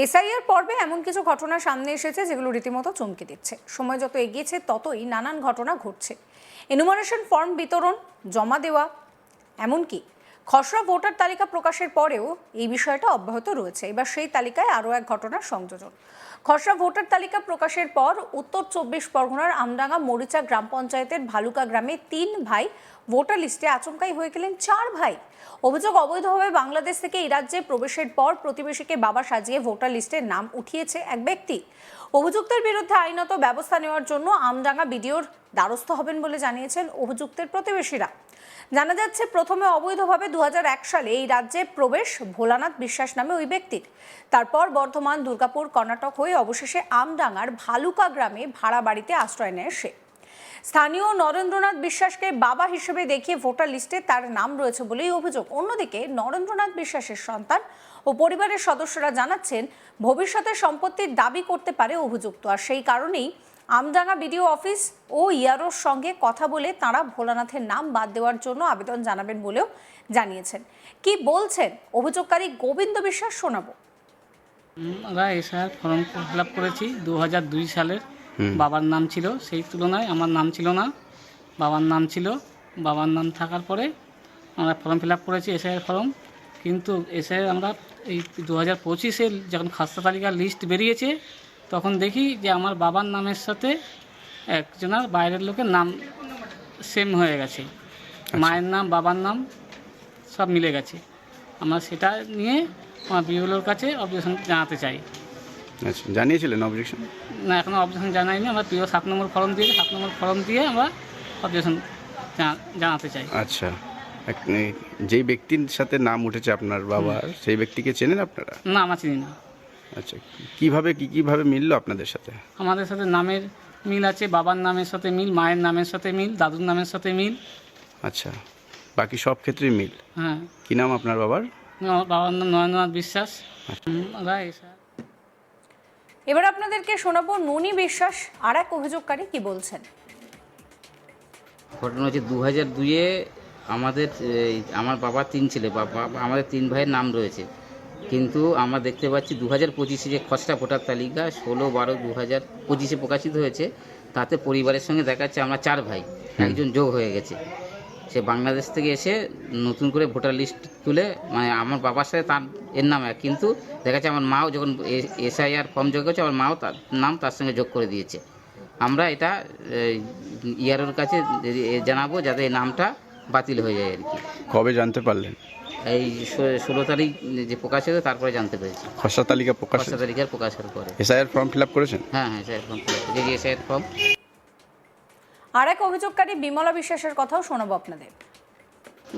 SIR পর্বে এমন কিছু ঘটনা সামনে এসেছে যেগুলো রীতিমতো চমকে দিচ্ছে। সময় যত এগিয়েছে ততই নানান ঘটনা ঘটছে। এনুমারেশন ফর্ম বিতরণ, জমা দেওয়া, এমনকি খসড়া ভোটার তালিকা প্রকাশের পরেও এই বিষয়টা অব্যাহত রয়েছে। এবার সেই তালিকায় আরও এক ঘটনার সংযোজন। খসড়া ভোটার তালিকা প্রকাশের পর উত্তর 24 পরগনার আমডাঙ্গা মরিচা গ্রাম পঞ্চায়েতের ভালুকা গ্রামে 3 ভাই ভোটার লিস্টে আচমকাই হয়ে গেলেন 4 ভাই। অভিযোগ, অবৈধভাবে বাংলাদেশ থেকে এই রাজ্যে প্রবেশের পর প্রতিবেশীকে বাবা সাজিয়ে ভোটার লিস্টে নাম উঠিয়েছে এক ব্যক্তি। অভিযুক্তের বিরুদ্ধে আইনত ব্যবস্থা নেওয়ার জন্য আমডাঙ্গা বিডিওর দ্বারস্থ হবেন বলে জানিয়েছেন অভিযুক্তের প্রতিবেশীরা। জানা যাচ্ছে, প্রথমে অবৈধভাবে 2001 সালে এই রাজ্যে প্রবেশ ভোলানাথ বিশ্বাস নামে ওই ব্যক্তির। তারপর বর্ধমান, দুর্গাপুর, কর্ণাটক হয়ে অবশেষে আমডাঙ্গার ভালুকা গ্রামে ভাড়া বাড়িতে আশ্রয় নেয় সে। স্থানীয় নরেন্দ্রনাথ বিশ্বাসকে বাবা হিসেবে দেখিয়ে ভোটার লিস্টে তার নাম রয়েছে বলেই অভিযোগ। অন্যদিকে নরেন্দ্রনাথ বিশ্বাসের সন্তান ও পরিবারের সদস্যরা জানাচ্ছেন, ভবিষ্যতে সম্পত্তির দাবি করতে পারে অভিযুক্ত, আর সেই কারণেই আমডাঙ্গা বিডিও অফিস ও ইয়ারোর সঙ্গে কথা বলে তাঁরা ভোলানাথের নাম বাদ দেওয়ার জন্য আবেদন জানাবেন বলেও জানিয়েছেন। কি বলছেন অভিযোগকারী গোবিন্দ বিশ্বাস, শোনাবো। আমরা এসআইআর ফর্ম ফিল আপ করেছি 2002 সালের। বাবার নাম ছিল, সেই তুলনায় আমার নাম ছিল না, বাবার নাম ছিল। বাবার নাম থাকার পরে আমরা ফর্ম ফিল আপ করেছি এসআইআর ফর্ম। কিন্তু এসআইআর আমরা এই 2025-এর যখন খসড়া তালিকার লিস্ট বেরিয়েছে তখন দেখি যে আমার বাবার নামের সাথে একজনের বাইরের লোকের নাম সেম হয়ে গেছে। মায়ের নাম, বাবার নাম সব মিলে গেছে। আমরা সেটা নিয়ে আমার বিএলওর কাছে অবজেকশন জানাতে চাই। আচ্ছা, জানিয়েছিলেন অবজেকশন? না, এখনও অবজেকশন জানাইনি। আমরা পিও 7 নম্বর ফর্ম দিয়ে 7 নম্বর ফর্ম দিয়ে আমরা অবজেকশন জানাতে চাই। আচ্ছা, যেই ব্যক্তির সাথে নাম উঠেছে আপনার বাবার, সেই ব্যক্তিকে চেনেন আপনারা? না, আমরা চিনি না। আচ্ছা, কিভাবে মিললো আপনাদের সাথে? আমাদের সাথে নামের মিল আছে, বাবার নামের সাথে মিল, মায়ের নামের সাথে মিল, দাদুর নামের সাথে মিল। আচ্ছা, বাকি সব ক্ষেত্রেই মিল। হ্যাঁ। কি নাম আপনার বাবার? আমার বাবার নাম নরেন্দ্রনাথ বিশ্বাস। এবার আপনাদেরকে শোনাবো ননী বিশ্বাস, আর এক অভিযোগকারী কি বলছেন। ঘটনা হচ্ছে 2002-এ আমার বাবার 3 ছেলে, আমাদের 3 ভাইয়ের নাম রয়েছে। কিন্তু আমরা দেখতে পাচ্ছি 2025-এ যে খসড়া ভোটার তালিকা 16/12/2025-এ প্রকাশিত হয়েছে, তাতে পরিবারের সঙ্গে দেখা যাচ্ছে আমরা 4 ভাই, একজন যোগ হয়ে গেছে। সে বাংলাদেশ থেকে এসে নতুন করে ভোটার লিস্ট তুলে, মানে আমার বাবার সাথে তার এর নাম এক, কিন্তু দেখা যাচ্ছে আমার মাও যখন এসআইআর ফর্ম যোগ হয়েছে আমার মাও তার নাম তার সঙ্গে যোগ করে দিয়েছে। আমরা এটা ইয়ারোর কাছে জানাবো যাতে এই নামটা বাতিল হয়ে যায় আর কি। কবে জানতে পারলেন? এই 16 তারিখ যে প্রকাশ হয়েছে তারপরে জানতে পেরেছি। খসড়া তালিকা খসড়া তালিকার প্রকাশের পরে। এসআইআর ফর্ম ফিল আপ করেছেন? হ্যাঁ, এসআইআর ফর্ম এসআইআর ফর্ম। আর এক অভিযোগকারী বিমলা বিশ্বাসের কথাও শোনাবো আপনাদের।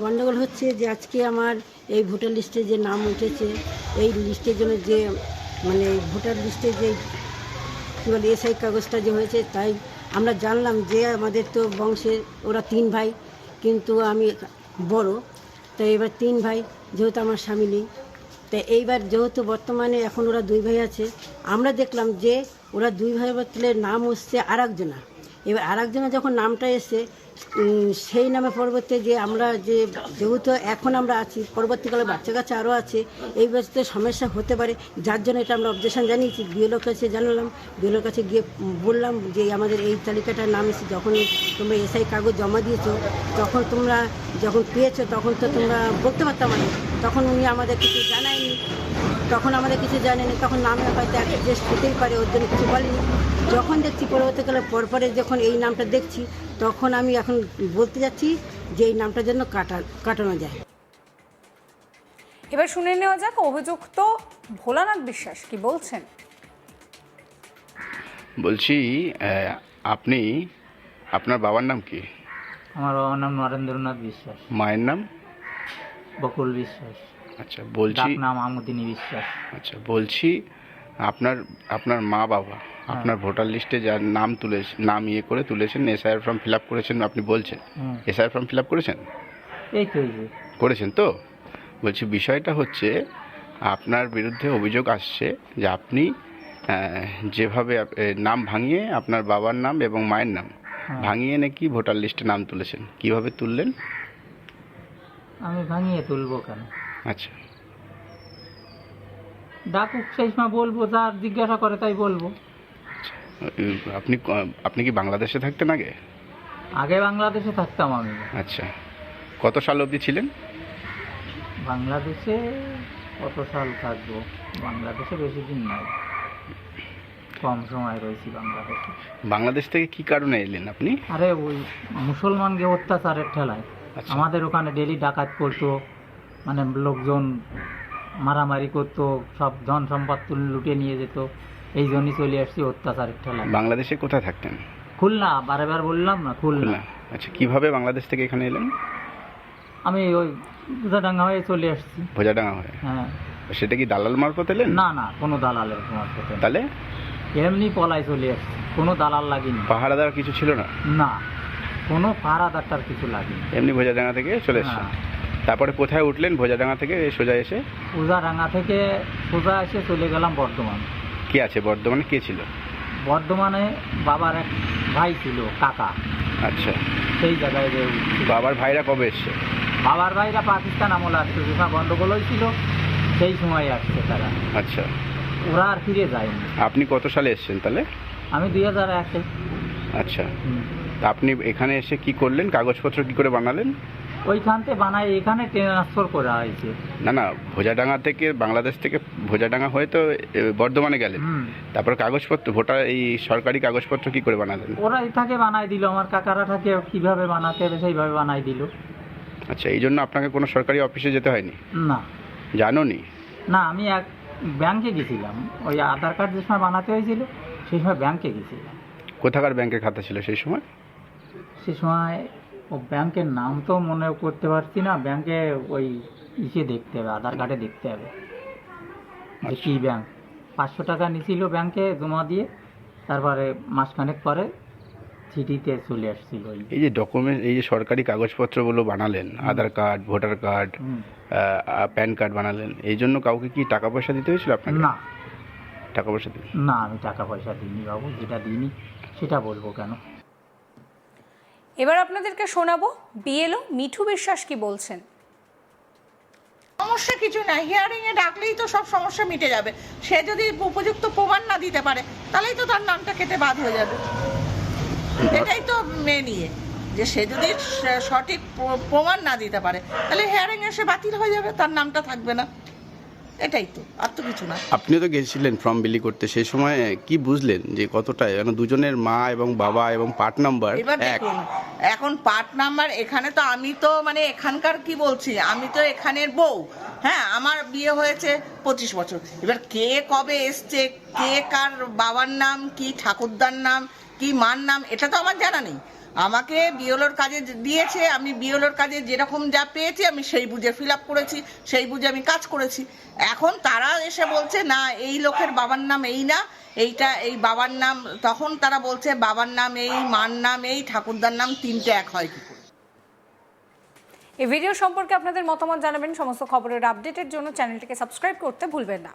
গণ্ডগোল হচ্ছে যে আজকে আমার এই ভোটার লিস্টে যে নাম উঠেছে, এই লিস্টের জন্য যে মানে ভোটার লিস্টে যে কী বলে এসআই কাগজটা যে হয়েছে, তাই আমরা জানলাম যে আমাদের তো বংশে ওরা 3 ভাই, কিন্তু আমি বড়, তাই এবার 3 ভাই, যেহেতু আমার স্বামী নেই, তাই এইবার যেহেতু বর্তমানে এখন ওরা 2 ভাই আছে, আমরা দেখলাম যে ওরা 2 ভাই বদলে নাম হচ্ছে আর একজনা। এবার আর একজনের যখন নামটা এসে সেই নামে পরবর্তী যে আমরা যেহেতু এখন আমরা আছি, পরবর্তীকালে বাচ্চা কাচ্চা আরও আছে, এই বছর সমস্যা হতে পারে, যার জন্য এটা আমরা অবজেকশন জানিয়েছি। বিএলওর কাছে জানালাম, বিএলওর কাছে গিয়ে বললাম যে আমাদের এই তালিকাটার নাম এসে, যখন তোমরা এসআই কাগজ জমা দিয়েছো, তখন তোমরা যখন পেয়েছো তখন তো তোমরা বলতে পারতাম না, তখন উনি আমাদের কিছু জানায়নি, তখন নামে হয়তো অ্যাডজাস্ট হতেই পারে, ওর জন্য কিছু বলেনি। যখন দেখছি পরবর্তীকালে পরপরে যখন এই নামটা দেখছি, তখন আমি এখন বলতে যাচ্ছি যে এই নামটার জন্য কাটানো যায়। এবার শুনে নেওয়া যাক অভিযুক্ত ভোলানাথ বিশ্বাস কি বলছেন। বলছি, আপনার বাবার নাম কি? আমার বাবার নাম নরেন্দ্রনাথ বিশ্বাস। মায়ের নাম? বকুল বিশ্বাস। আচ্ছা, বলছি নাম আমুদিনী বিশ্বাস। আচ্ছা, বলছি আপনার মা বাবা আপনার ভোটার লিস্টে যার নাম করে তুলেছেন, এসআইআর ফর্ম ফিল আপ করেছেন আপনি বলছেন, এসআইআর ফর্ম ফিল আপ করেছেন? এই তো করেছেন তো? বলছি, বিষয়টা হচ্ছে আপনার বিরুদ্ধে অভিযোগ আসছে যে আপনি যেভাবে নাম ভাঙিয়ে আপনার বাবার নাম এবং মায়ের নাম ভাঙিয়ে নাকি ভোটার লিস্টে নাম তুলেছেন। কিভাবে তুললেন? আমি ভাঙিয়ে তুলবো কেন? আচ্ছা, ডাকুক সেই সময় বলবো, যার জিজ্ঞাসা করে তাই বলবো। আপনি কি বাংলাদেশে থাকতেন আগে? আগে বাংলাদেশে থাকতাম আমি। আচ্ছা, কত সাল অবধি ছিলেন? বাংলাদেশে কত সাল থাকবো? বাংলাদেশে বেশি দিন নাই, কম সময় রয়েছি বাংলাদেশে। বাংলাদেশ থেকে কি কারণে এলেন আপনি? আরে ওই মুসলমানকে অত্যাচারের ঠেলায়। আচ্ছা। আমাদের ওখানে ডেলি ডাকাত করতো, মানে লোকজন মারামারি করতো, সব ধন সম্পদ লুটে নিয়ে যেত। এই জন্যই চলে আসছি অত্যাচারের ঠেলায়। বাংলাদেশে কোথায় থাকতেন? খুলনা, বারবার বললাম না, খুলনা। আচ্ছা, কিভাবে বাংলাদেশ থেকে এখানে এলেন? আমি ওই বুঝাডাঙ্গা হয়ে চলে আসছি। ভোজাডাঙ্গা হয়ে? হ্যাঁ। সেটা কি দালাল মারফত এলেন? না না, কোনো দালালের তোমার সাথে না। তাহলে এমনি পলাই চলে আসছি, কোনো দালাল লাগেনি। পাহারাদার কিছু ছিল না? না, কোনো পাহারাদারটার কিছু লাগেনি। এমনি ভোজাডাঙ্গা থেকে চলে এসেছেন। হ্যাঁ। তারপরে কোথায় উঠলেন ভোজাডাঙ্গা থেকে সোজা এসে? বুঝাডাঙ্গা থেকে সোজা এসে চলে গেলাম বর্ধমান। কে আছে বর্ধমানে? কে ছিল? বর্ধমানে বাবার এক ভাই ছিল, কাকা। আচ্ছা, সেই জায়গায় যে বাবার ভাইরা কবে এসছে? বাবার ভাইরা পাকিস্তান আমলে আসছে, যে সময় গন্ডগোল হয়েছিল সেই সময় আসছে তারা। আচ্ছা, ওরা আর ফিরে যায়নি। আপনি কত সালে এসেছেন তাহলে? আমি 2001-এ। আচ্ছা, তা আপনি এখানে এসে কি করলেন? কাগজপত্র কি করে বানালেন? ওইখানতে বানাই, এখানে ট্রান্সফার করা হয়েছে। না না, ভোজাডাঙ্গা থেকে, বাংলাদেশ থেকে ভোজাডাঙ্গা হয়ে তো বর্ধমানে গেলেন। তারপর কাগজপত্র, ভোটার এই সরকারি কাগজপত্র কি করে বানালেন? ওরা থাকে বানাই দিল, আমার কাকারা থাকে কিভাবে বানাতে হবে সেইভাবে বানাই দিল। আচ্ছা, এই জন্য আপনাকে কোনো সরকারি অফিসে যেতে হয়নি? না জানোনি? না, আমি এক ব্যাংকে গেছিলাম, ওই আধার কার্ড যে সময় বানাতে হয়েছিল সেই সময় ব্যাংকে গেছিলাম। কোথাকার ব্যাংকের খাতা ছিল সেই সময়? সে সময় ও ব্যাংকের নাম তো মনে করতে পারছি না, ব্যাংকে ওই ইসে দেখতে হবে, আধার কার্ডে দেখতে হবে যে কী ব্যাংক। 500 টাকা নিয়েছিল ব্যাংকে জমা দিয়ে, তারপরে মাসখানেক পরে চিঠিতে চলে আসছিল। এই যে ডকুমেন্ট, এই যে সরকারি কাগজপত্রগুলো বানালেন, Aadhaar card, voter card, PAN card বানালেন, এই জন্য কাউকে কি টাকা পয়সা দিতে হয়েছিল আপনাকে? না টাকা পয়সা দিতে? না, আমি টাকা পয়সা দিইনি বাবু, যেটা দিইনি সেটা বলবো কেন। এবার আপনাদেরকে শোনাবো বিএলও মিঠু বিশ্বাস কি বলছেন। সমস্যা কিছু না, হিয়ারিং এ ডাকলেই তো সব সমস্যা মিটে যাবে। সে যদি উপযুক্ত প্রমাণ না দিতে পারে তাহলেই তো তার নামটা কেটে বাদ হয়ে যাবে। এটাই তো মেন ইয়ে, যে সে যদি সঠিক প্রমাণ না দিতে পারে তাহলে হিয়ারিং এ সে বাতিল হয়ে যাবে, তার নামটা থাকবে না। এটাই তো, আর তো কিছু না। আপনিও তো গেছিলেন ফর্ম বিলি করতে, সেই সময় কি বুঝলেন যে কতটা, মানে দুজনের মা এবং বাবা এবং পার্ট নাম্বার এবার এক? দেখুন, এখন পার্ট নাম্বার এখানে তো আমি তো মানে এখানকার কি বলছি, আমি তো এখানের বউ। হ্যাঁ, আমার বিয়ে হয়েছে 25 বছর। এবার কে কবে এসছে, কে কার বাবার নাম কি, ঠাকুরদার নাম কি, মার নাম, এটা তো আমার জানা নেই। আমাকে বিএলওর কাজে দিয়েছে, আমি বিএলওর কাজে যেরকম যা পেয়েছি আমি সেই বুঝে ফিল আপ করেছি, সেই বুঝে আমি কাজ করেছি। এখন তারা এসে বলছে না এই লোকের বাবার নাম এই না, এইটা এই বাবার নাম, তখন তারা বলছে বাবার নাম এই, মার নাম এই, ঠাকুরদার নাম, তিনটে এক হয় কি করে। এই ভিডিও সম্পর্কে আপনাদের মতামত জানাবেন। সমস্ত খবরের আপডেটের জন্য চ্যানেলটিকে সাবস্ক্রাইব করতে ভুলবেন না।